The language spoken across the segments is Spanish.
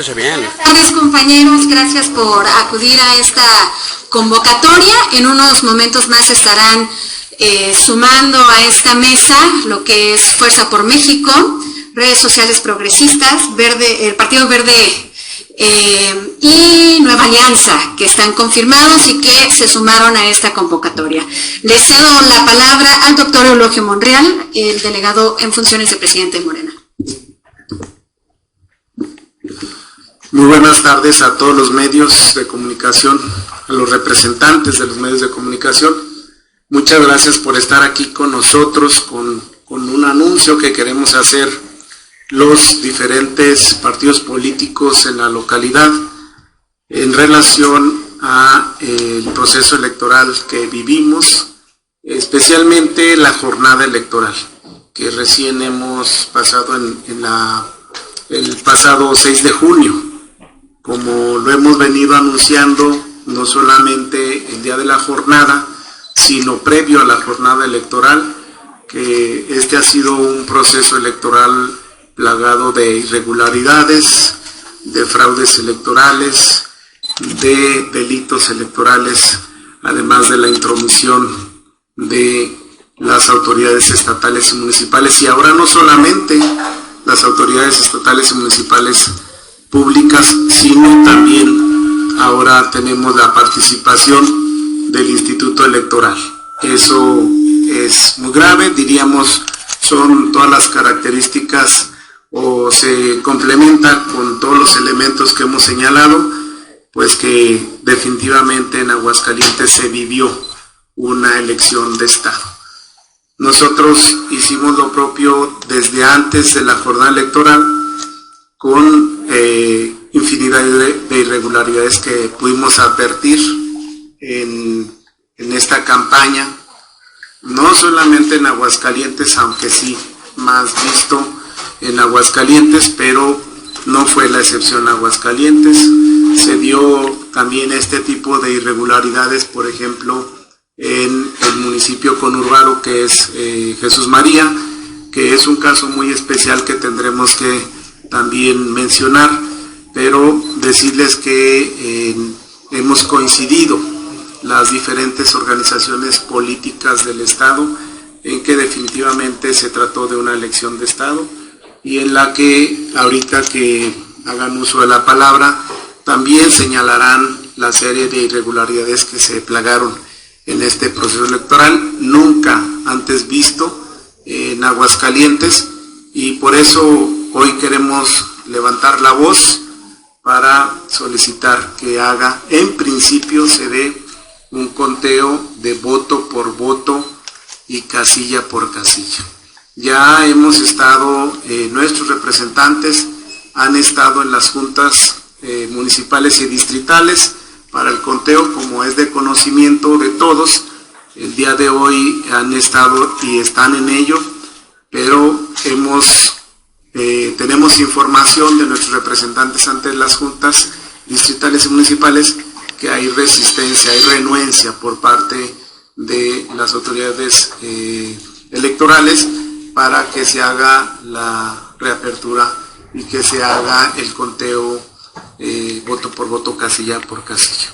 Buenas tardes, compañeros, gracias por acudir a esta convocatoria. En unos momentos más estarán sumando a esta mesa lo que es Fuerza por México, Redes Sociales Progresistas, el Partido Verde y Nueva Alianza, que están confirmados y que se sumaron a esta convocatoria. Le cedo la palabra al doctor Eulogio Monreal, el delegado en funciones de presidente de Morena. Muy buenas tardes a todos los medios de comunicación, a los representantes de los medios de comunicación. Muchas gracias por estar aquí con nosotros, con un anuncio que queremos hacer los diferentes partidos políticos en la localidad en relación a el proceso electoral que vivimos, especialmente la jornada electoral que recién hemos pasado el pasado 6 de junio. Como lo hemos venido anunciando, no solamente el día de la jornada, sino previo a la jornada electoral, que este ha sido un proceso electoral plagado de irregularidades, de fraudes electorales, de delitos electorales, además de la intromisión de las autoridades estatales y municipales, y ahora no solamente las autoridades estatales y municipales públicas, sino también ahora tenemos la participación del Instituto Electoral. Eso es muy grave, diríamos, son todas las características o se complementan con todos los elementos que hemos señalado, pues que definitivamente en Aguascalientes se vivió una elección de Estado. Nosotros hicimos lo propio desde antes de la jornada electoral, con infinidad de irregularidades que pudimos advertir en esta campaña, no solamente en Aguascalientes, aunque sí más visto en Aguascalientes, pero no fue la excepción Aguascalientes. Se dio también este tipo de irregularidades, por ejemplo, en el municipio conurbano que es Jesús María, que es un caso muy especial que tendremos que también mencionar, pero decirles que hemos coincidido las diferentes organizaciones políticas del Estado en que definitivamente se trató de una elección de Estado y en la que ahorita que hagan uso de la palabra también señalarán la serie de irregularidades que se plagaron en este proceso electoral, nunca antes visto en Aguascalientes, y por eso hoy queremos levantar la voz para solicitar que en principio se dé un conteo de voto por voto y casilla por casilla. Ya hemos estado, nuestros representantes han estado en las juntas municipales y distritales para el conteo, como es de conocimiento de todos. El día de hoy han estado y están en ello, pero tenemos información de nuestros representantes ante las juntas distritales y municipales que hay resistencia, hay renuencia por parte de las autoridades electorales para que se haga la reapertura y que se haga el conteo voto por voto, casilla por casilla.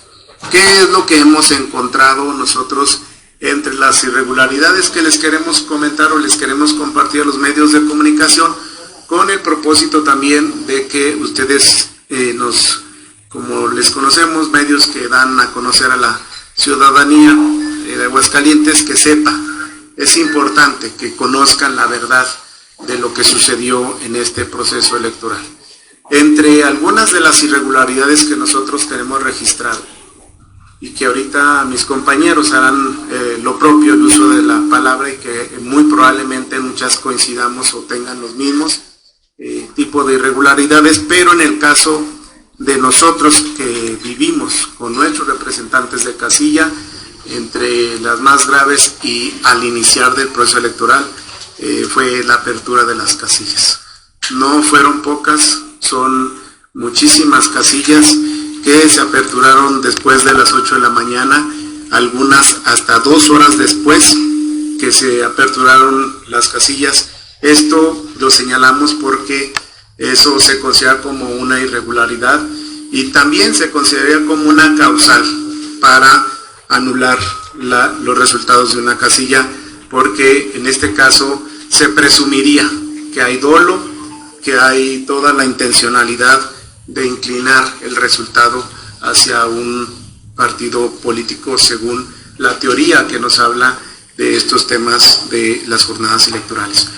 ¿Qué es lo que hemos encontrado nosotros entre las irregularidades que les queremos comentar o les queremos compartir a los medios de comunicación, con el propósito también de que ustedes como les conocemos, medios que dan a conocer a la ciudadanía de Aguascalientes, que sepa, es importante que conozcan la verdad de lo que sucedió en este proceso electoral. Entre algunas de las irregularidades que nosotros tenemos registrado, y que ahorita mis compañeros harán lo propio, el uso de la palabra, y que muy probablemente muchas coincidamos o tengan los mismos tipo de irregularidades, pero en el caso de nosotros que vivimos con nuestros representantes de casilla, entre las más graves y al iniciar del proceso electoral fue la apertura de las casillas. No fueron pocas, son muchísimas casillas que se aperturaron después de las 8 de la mañana, algunas hasta 2 horas después que se aperturaron las casillas. Esto lo señalamos porque Eso se considera como una irregularidad y también se consideraría como una causal para anular los resultados de una casilla, porque en este caso se presumiría que hay dolo, que hay toda la intencionalidad de inclinar el resultado hacia un partido político según la teoría que nos habla de estos temas de las jornadas electorales.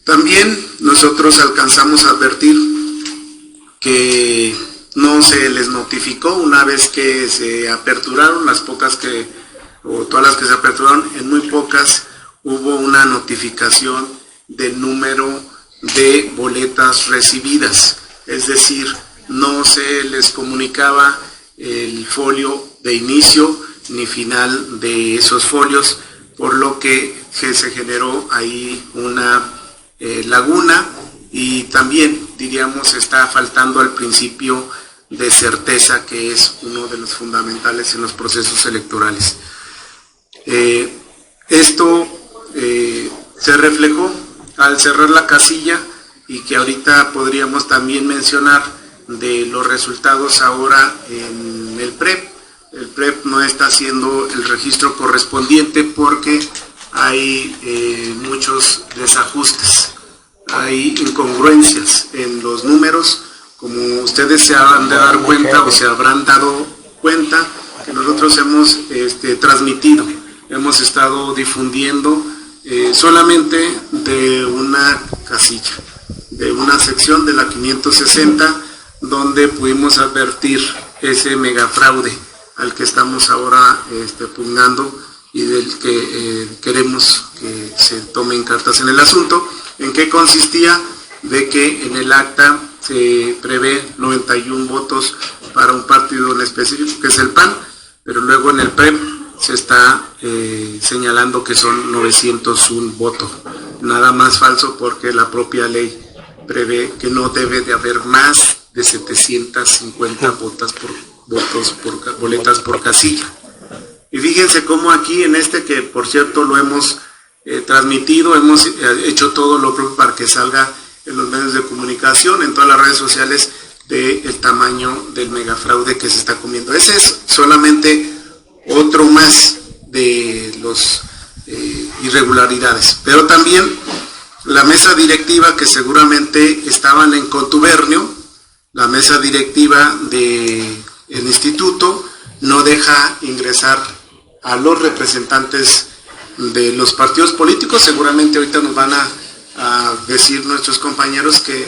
También nosotros alcanzamos a advertir que no se les notificó una vez que se aperturaron las pocas o todas las que se aperturaron, en muy pocas hubo una notificación del número de boletas recibidas, es decir, no se les comunicaba el folio de inicio ni final de esos folios, por lo que se generó ahí una laguna y también, diríamos, está faltando al principio de certeza, que es uno de los fundamentales en los procesos electorales. Esto se reflejó al cerrar la casilla, y que ahorita podríamos también mencionar de los resultados ahora en el PREP. El PREP no está haciendo el registro correspondiente porque hay muchos desajustes, hay incongruencias en los números, como ustedes se habrán de dar cuenta o se habrán dado cuenta que nosotros hemos transmitido, hemos estado difundiendo solamente de una casilla, de una sección de la 560, donde pudimos advertir ese megafraude al que estamos ahora pugnando y del que queremos que se tomen cartas en el asunto. ¿En qué consistía? De que en el acta se prevé 91 votos para un partido en específico, que es el PAN, pero luego en el PREP se está señalando que son 901 votos. Nada más falso, porque la propia ley prevé que no debe de haber más de 750 boletas por casilla. Y fíjense cómo aquí en que por cierto lo hemos transmitido, hemos hecho todo lo propio para que salga en los medios de comunicación, en todas las redes sociales, del tamaño del megafraude que se está comiendo. Ese es solamente otro más de los irregularidades, pero también la mesa directiva, que seguramente estaban en contubernio, la mesa directiva del instituto no deja ingresar a los representantes de los partidos políticos. Seguramente ahorita nos van a decir nuestros compañeros que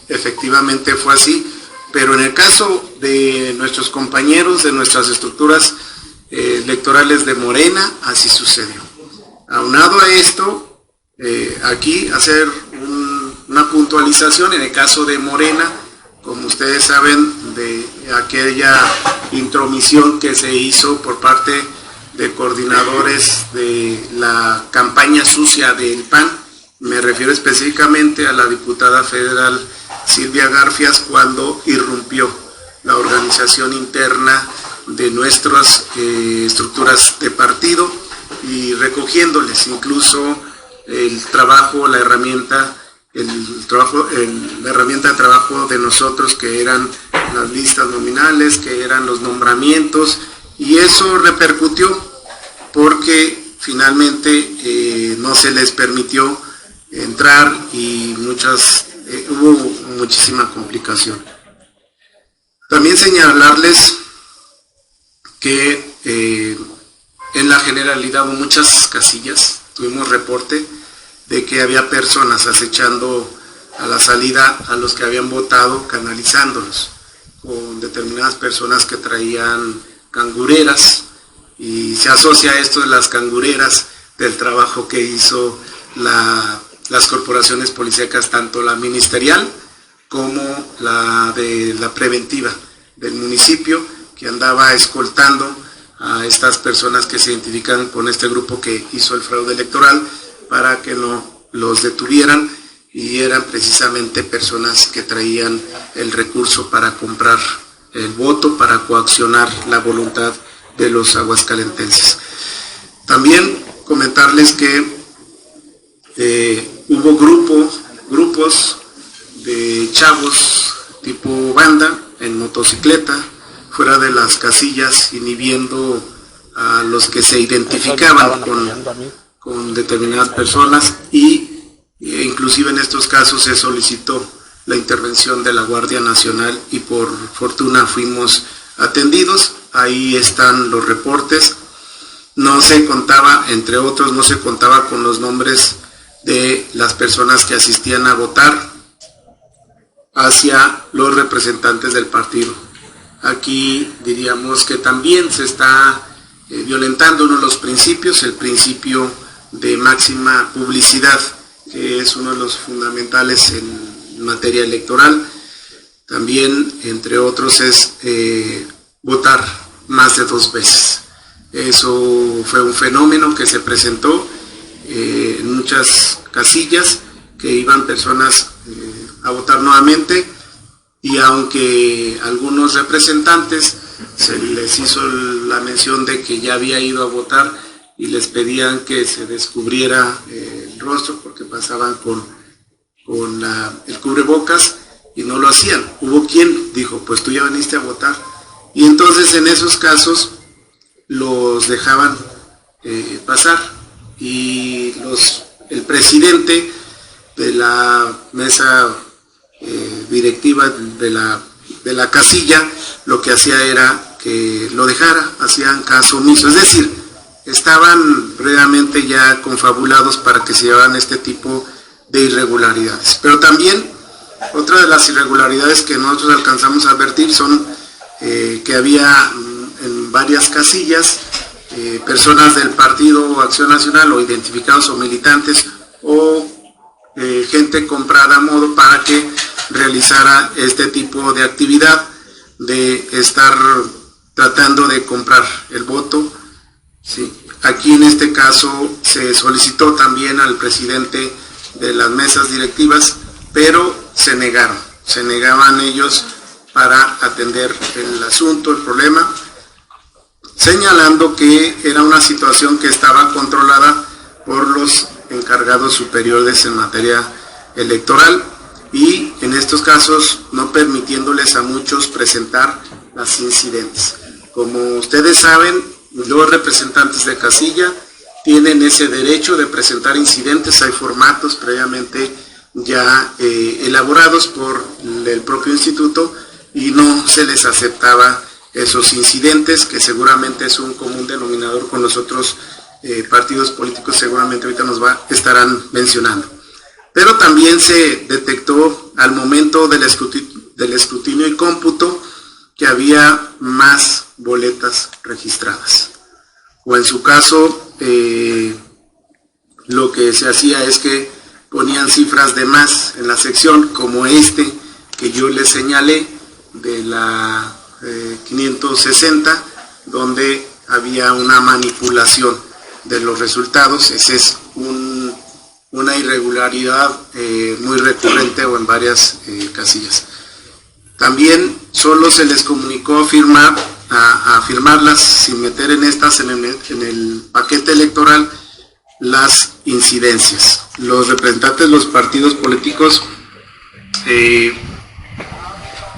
efectivamente fue así, pero en el caso de nuestros compañeros de nuestras estructuras electorales de Morena, así sucedió. Aunado a esto, aquí hacer una puntualización en el caso de Morena, como ustedes saben, de aquella intromisión que se hizo por parte de coordinadores de la campaña sucia del PAN. Me refiero específicamente a la diputada federal Silvia Garfias, cuando irrumpió la organización interna de nuestras estructuras de partido y recogiéndoles incluso el trabajo, la herramienta de trabajo de nosotros, que eran las listas nominales, que eran los nombramientos, y eso repercutió porque finalmente no se les permitió entrar y hubo muchísima complicación. También señalarles que en la generalidad hubo muchas casillas, tuvimos reporte de que había personas acechando a la salida a los que habían votado, canalizándolos con determinadas personas que traían cangureras, y se asocia esto de las cangureras del trabajo que hizo las corporaciones policíacas, tanto la ministerial como la de la preventiva del municipio, que andaba escoltando a estas personas que se identifican con este grupo que hizo el fraude electoral para que no los detuvieran, y eran precisamente personas que traían el recurso para comprar el voto, para coaccionar la voluntad de los aguascalentenses. También comentarles que hubo grupos de chavos tipo banda en motocicleta fuera de las casillas, inhibiendo a los que se identificaban con determinadas personas, y inclusive en estos casos se solicitó la intervención de la Guardia Nacional y por fortuna fuimos atendidos. Ahí están los reportes. No se contaba, entre otros, no se contaba con los nombres de las personas que asistían a votar hacia los representantes del partido. Aquí diríamos que también se está violentando uno de los principios, el principio de máxima publicidad, que es uno de los fundamentales en materia electoral. También, entre otros, es votar más de 2 veces. Eso fue un fenómeno que se presentó en muchas casillas, que iban personas a votar nuevamente, y aunque algunos representantes se les hizo la mención de que ya había ido a votar y les pedían que se descubriera el rostro porque pasaban con el cubrebocas y no lo hacían. Hubo quien dijo, pues tú ya viniste a votar, y entonces en esos casos los dejaban pasar, y el presidente de la mesa directiva de la casilla lo que hacía era que lo dejara, hacían caso omiso, es decir, estaban realmente ya confabulados para que se llevaran este tipo de irregularidades. Pero también otra de las irregularidades que nosotros alcanzamos a advertir son que había en varias casillas personas del Partido Acción Nacional, o identificados o militantes, o gente comprada a modo para que realizara este tipo de actividad de estar tratando de comprar el voto. Sí. Aquí en este caso se solicitó también al presidente de las mesas directivas, pero se negaban ellos para atender el asunto, el problema, señalando que era una situación que estaba controlada por los encargados superiores en materia electoral, y en estos casos no permitiéndoles a muchos presentar las incidentes. Como ustedes saben, los representantes de casilla tienen ese derecho de presentar incidentes. Hay formatos previamente ya elaborados por el propio instituto, y no se les aceptaba esos incidentes, que seguramente es un común denominador con los otros partidos políticos, seguramente ahorita estarán mencionando. Pero también se detectó al momento del escrutinio y cómputo que había más boletas registradas, o en su caso lo que se hacía es que ponían cifras de más en la sección, como que yo les señalé de la 560, donde había una manipulación de los resultados. Esa es una irregularidad muy recurrente, o en varias casillas. También solo se les comunicó a firmarlas sin meter en el paquete electoral las incidencias. Los representantes de los partidos políticos,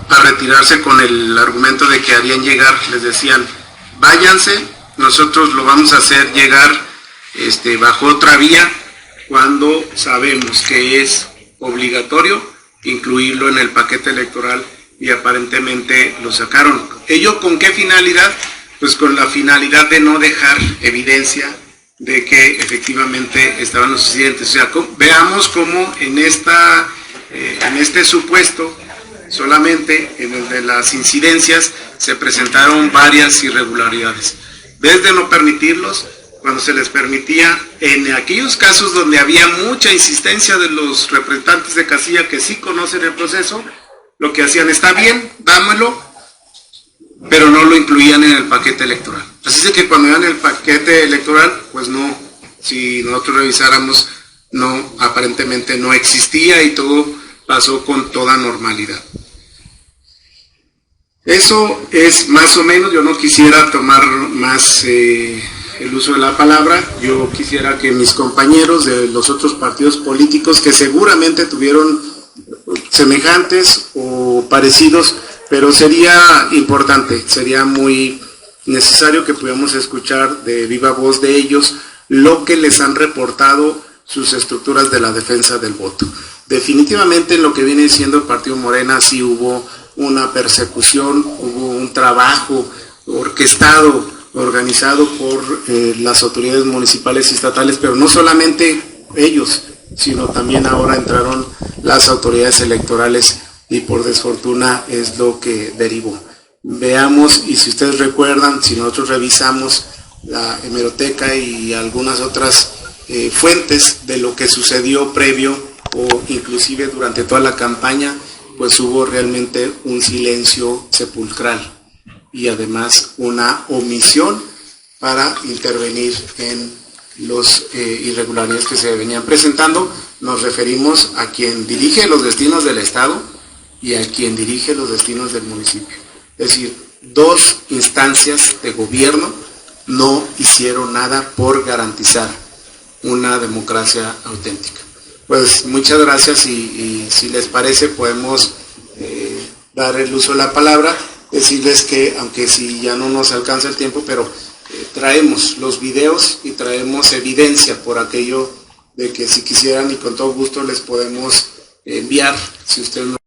a retirarse con el argumento de que harían llegar, les decían, váyanse, nosotros lo vamos a hacer llegar bajo otra vía, cuando sabemos que es obligatorio incluirlo en el paquete electoral, y aparentemente lo sacaron. ¿Ello con qué finalidad? Pues con la finalidad de no dejar evidencia de que efectivamente estaban los incidentes. O sea, veamos cómo en este supuesto, solamente en el de las incidencias, se presentaron varias irregularidades. Desde no permitirlos, cuando se les permitía, en aquellos casos donde había mucha insistencia de los representantes de casilla que sí conocen el proceso, lo que hacían, está bien, dámelo, pero no lo incluían en el paquete electoral. Así es que cuando iban en el paquete electoral, pues no, si nosotros revisáramos, no, aparentemente no existía, y todo pasó con toda normalidad. Eso es más o menos. Yo no quisiera tomar más el uso de la palabra. Yo quisiera que mis compañeros de los otros partidos políticos, que seguramente tuvieron semejantes o parecidos, pero sería importante, sería muy necesario que pudiéramos escuchar de viva voz de ellos lo que les han reportado sus estructuras de la defensa del voto. Definitivamente en lo que viene siendo el Partido Morena sí hubo una persecución, hubo un trabajo orquestado, organizado por las autoridades municipales y estatales, pero no solamente ellos, sino también ahora entraron las autoridades electorales y por desfortuna es lo que derivó. Veamos, y si ustedes recuerdan, si nosotros revisamos la hemeroteca y algunas otras fuentes de lo que sucedió previo o inclusive durante toda la campaña, pues hubo realmente un silencio sepulcral y además una omisión para intervenir en los irregularidades que se venían presentando. Nos referimos a quien dirige los destinos del Estado y a quien dirige los destinos del municipio. Es decir, dos instancias de gobierno no hicieron nada por garantizar una democracia auténtica. Pues muchas gracias y si les parece podemos dar el uso de la palabra, decirles que aunque si ya no nos alcanza el tiempo, pero traemos los videos y traemos evidencia por aquello de que si quisieran y con todo gusto les podemos enviar, si ustedes no